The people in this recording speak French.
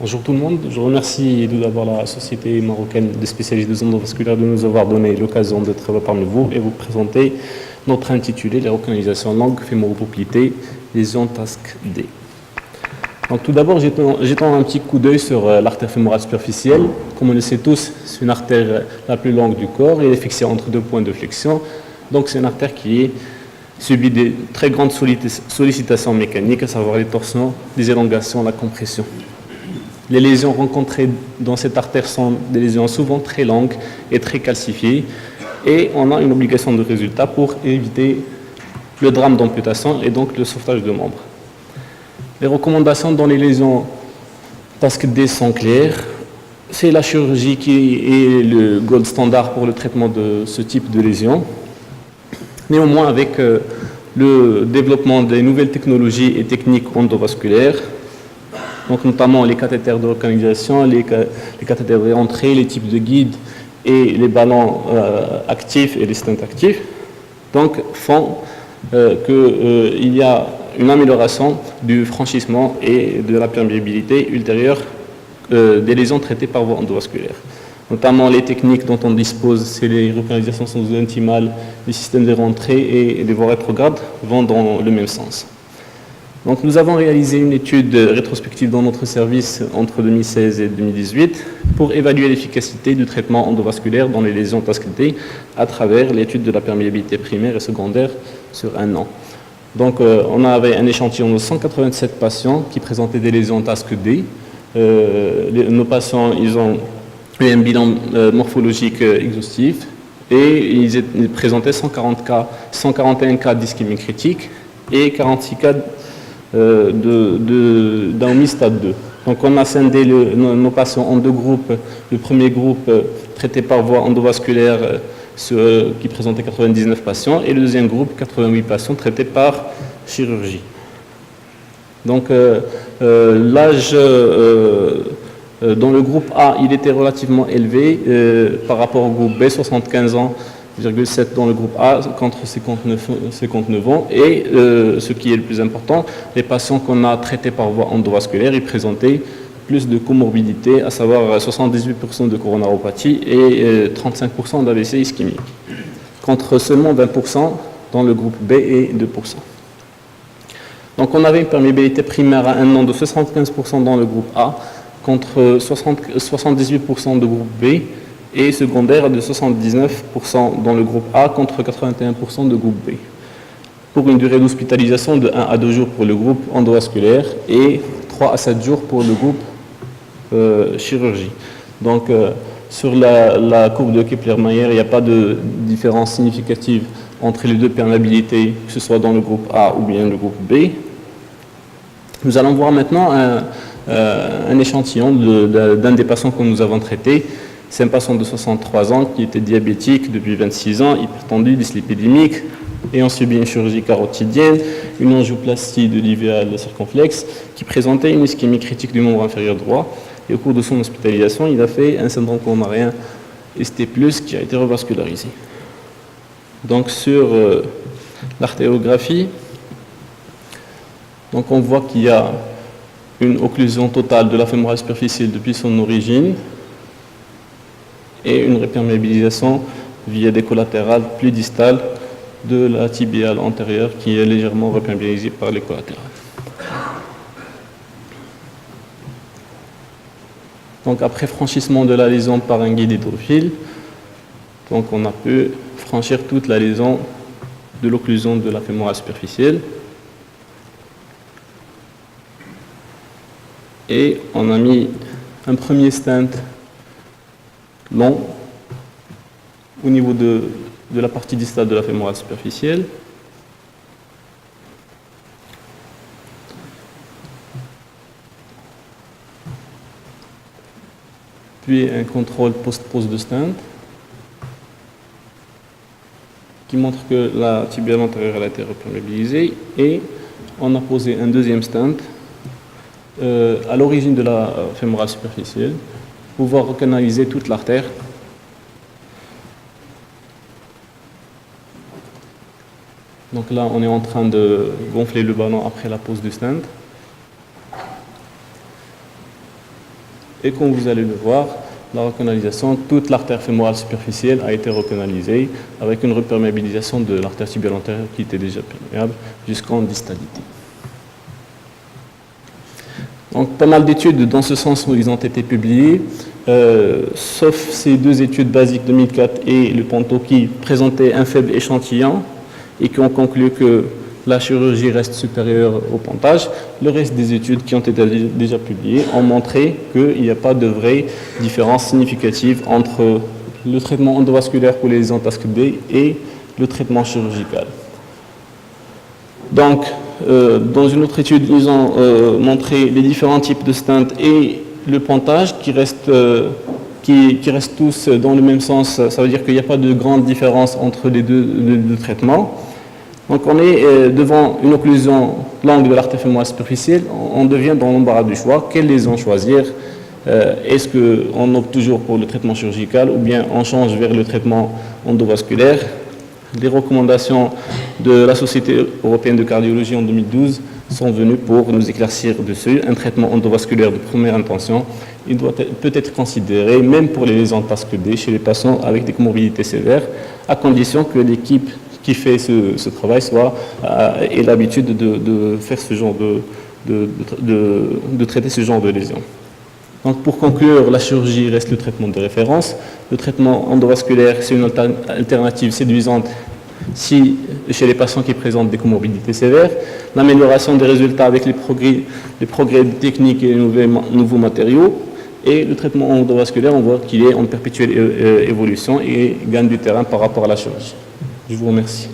Bonjour tout le monde, je remercie tout d'abord la Société marocaine des spécialistes des endovasculaires de nous avoir donné l'occasion d'être parmi vous et vous présenter notre intitulé Les recanalisations longues fémoropoplitées, lésions TASC-D. Donc tout d'abord, jetons un petit coup d'œil sur l'artère fémorale superficielle. Comme on le sait tous, c'est une artère la plus longue du corps et elle est fixée entre deux points de flexion. Donc c'est une artère qui subit des très grandes sollicitations mécaniques, à savoir les torsions, les élongations, la compression. Les lésions rencontrées dans cette artère sont des lésions souvent très longues et très calcifiées, et on a une obligation de résultat pour éviter le drame d'amputation et donc le sauvetage de membres. Les recommandations dans les lésions TASC-D sont claires. C'est la chirurgie qui est le gold standard pour le traitement de ce type de lésions. Néanmoins, avec le développement des nouvelles technologies et techniques endovasculaires, donc notamment les cathéters de recanalisation, les cathéters de réentrée, les types de guides et les ballons actifs et les stents actifs, donc font qu'il y a une amélioration du franchissement et de la perméabilité ultérieure des lésions traitées par voie endovasculaire. Notamment les techniques dont on dispose, c'est les recanalisations intimales, les systèmes de rentrée et les voies rétrogrades vont dans le même sens. Donc nous avons réalisé une étude rétrospective dans notre service entre 2016 et 2018 pour évaluer l'efficacité du traitement endovasculaire dans les lésions TASC-D à travers l'étude de la perméabilité primaire et secondaire sur un an. Donc on avait un échantillon de 187 patients qui présentaient des lésions TASC-D. Nos patients, ils ont eu un bilan morphologique exhaustif et ils présentaient 141 cas d'ischémie critique et 46 cas d'anémie stade 2. Donc on a scindé nos patients en deux groupes. Le premier groupe traité par voie endovasculaire qui présentait 99 patients et le deuxième groupe 88 patients traités par chirurgie. Donc l'âge dans le groupe A, il était relativement élevé par rapport au groupe B, 75 ans. 7 dans le groupe A contre 59 ans. Et ce qui est le plus important, les patients qu'on a traités par voie endovasculaire, ils présentaient plus de comorbidité, à savoir 78% de coronaropathie et 35% d'AVC ischémique, contre seulement 20% dans le groupe B et 2%. Donc on avait une perméabilité primaire à un an de 75% dans le groupe A, contre 78% de groupe B, et secondaire de 79% dans le groupe A contre 81% de groupe B, pour une durée d'hospitalisation de 1 à 2 jours pour le groupe endovasculaire et 3 à 7 jours pour le groupe chirurgie. Donc sur la courbe de Kepler-Mayer, il n'y a pas de différence significative entre les deux perméabilités, que ce soit dans le groupe A ou bien le groupe B. Nous allons voir maintenant un échantillon d'un des patients que nous avons traité. C'est un patient de 63 ans qui était diabétique depuis 26 ans, hypertendu, dyslipidémique, ayant subi une chirurgie carotidienne, une angioplastie de l'IVA circonflexe, qui présentait une ischémie critique du membre inférieur droit. Et au cours de son hospitalisation, il a fait un syndrome coronarien ST+, qui a été revascularisé. Donc sur l'artérographie, donc on voit qu'il y a une occlusion totale de la fémorale superficielle depuis son origine, et une réperméabilisation via des collatérales plus distales de la tibiale antérieure qui est légèrement réperméabilisée par les collatérales. Donc après franchissement de la lésion par un guide hydrophile, donc on a pu franchir toute la lésion de l'occlusion de la fémorale superficielle. Et on a mis un premier stent long au niveau de la partie distale de la fémorale superficielle. Puis un contrôle post-pose de stent qui montre que la tibiale antérieure a été reperméabilisée, et on a posé un deuxième stent à l'origine de la fémorale superficielle, pouvoir recanaliser toute l'artère. Donc là, on est en train de gonfler le ballon après la pose du stent. Et comme vous allez le voir, la recanalisation, toute l'artère fémorale superficielle a été recanalisée avec une reperméabilisation de l'artère tibiale antérieure qui était déjà perméable jusqu'en distalité. Donc, pas mal d'études dans ce sens où ils ont été publiées, sauf ces deux études basiques 2004 et le Ponto qui présentaient un faible échantillon et qui ont conclu que la chirurgie reste supérieure au pontage. Le reste des études qui ont été déjà publiées ont montré qu'il n'y a pas de vraie différence significative entre le traitement endovasculaire pour les lésions TASC D et le traitement chirurgical. Donc, dans une autre étude, ils ont montré les différents types de stents et le pontage qui restent tous dans le même sens. Ça veut dire qu'il n'y a pas de grande différence entre les deux traitements. Donc on est devant une occlusion longue de l'artère fémorale superficielle, on devient dans l'embarras du choix. Quelle lésion choisir? Est-ce qu'on opte toujours pour le traitement chirurgical ou bien on change vers le traitement endovasculaire? Les recommandations de la Société européenne de cardiologie en 2012 sont venues pour nous éclaircir dessus. Un traitement endovasculaire de première intention, il peut être considéré même pour les lésions TASC D chez les patients avec des comorbidités sévères, à condition que l'équipe qui fait ce travail ait l'habitude de faire ce genre de traiter ce genre de lésions. Donc pour conclure, la chirurgie reste le traitement de référence. Le traitement endovasculaire, c'est une alternative séduisante chez les patients qui présentent des comorbidités sévères. L'amélioration des résultats avec les progrès techniques et les nouveaux matériaux. Et le traitement endovasculaire, on voit qu'il est en perpétuelle évolution et gagne du terrain par rapport à la chirurgie. Je vous remercie.